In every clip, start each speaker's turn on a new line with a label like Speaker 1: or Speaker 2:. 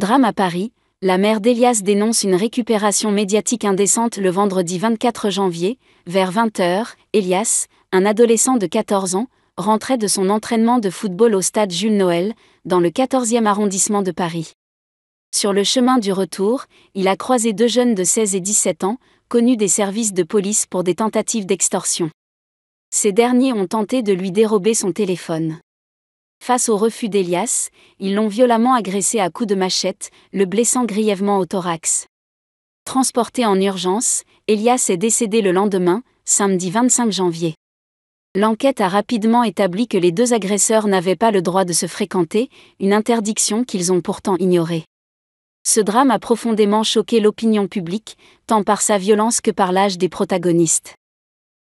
Speaker 1: Drame à Paris, la mère d'Elias dénonce une récupération médiatique indécente le vendredi 24 janvier, vers 20h. Elias, un adolescent de 14 ans, rentrait de son entraînement de football au stade Jules Noël, dans le 14e arrondissement de Paris. Sur le chemin du retour, il a croisé deux jeunes de 16 et 17 ans, connus des services de police pour des tentatives d'extorsion. Ces derniers ont tenté de lui dérober son téléphone. Face au refus d'Elias, ils l'ont violemment agressé à coups de machette, le blessant grièvement au thorax. Transporté en urgence, Elias est décédé le lendemain, samedi 25 janvier. L'enquête a rapidement établi que les deux agresseurs n'avaient pas le droit de se fréquenter, une interdiction qu'ils ont pourtant ignorée. Ce drame a profondément choqué l'opinion publique, tant par sa violence que par l'âge des protagonistes.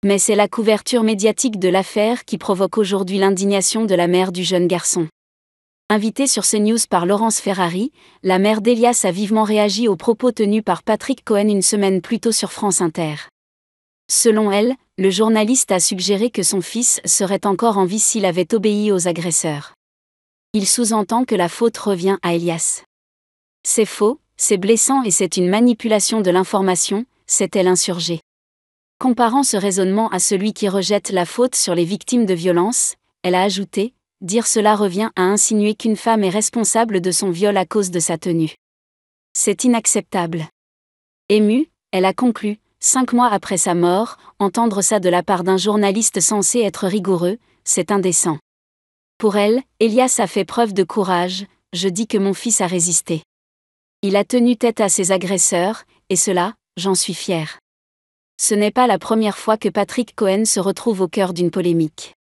Speaker 1: Mais c'est la couverture médiatique de l'affaire qui provoque aujourd'hui l'indignation de la mère du jeune garçon. Invitée sur CNews par Laurence Ferrari, la mère d'Elias a vivement réagi aux propos tenus par Patrick Cohen une semaine plus tôt sur France Inter. Selon elle, le journaliste a suggéré que son fils serait encore en vie s'il avait obéi aux agresseurs. Il sous-entend que la faute revient à Elias. C'est faux, c'est blessant et c'est une manipulation de l'information, s'est-elle insurgée. Comparant ce raisonnement à celui qui rejette la faute sur les victimes de violences, elle a ajouté « Dire cela revient à insinuer qu'une femme est responsable de son viol à cause de sa tenue. C'est inacceptable. » Émue, elle a conclu, 5 mois après sa mort, entendre ça de la part d'un journaliste censé être rigoureux, c'est indécent. Pour elle, Elias a fait preuve de courage, je dis que mon fils a résisté. Il a tenu tête à ses agresseurs, et cela, j'en suis fière. Ce n'est pas la première fois que Patrick Cohen se retrouve au cœur d'une polémique.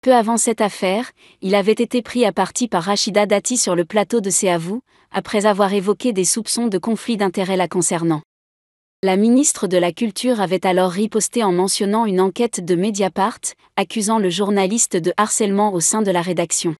Speaker 1: Peu avant cette affaire, il avait été pris à partie par Rachida Dati sur le plateau de C'est à vous, après avoir évoqué des soupçons de conflit d'intérêts la concernant. La ministre de la Culture avait alors riposté en mentionnant une enquête de Mediapart, accusant le journaliste de harcèlement au sein de la rédaction.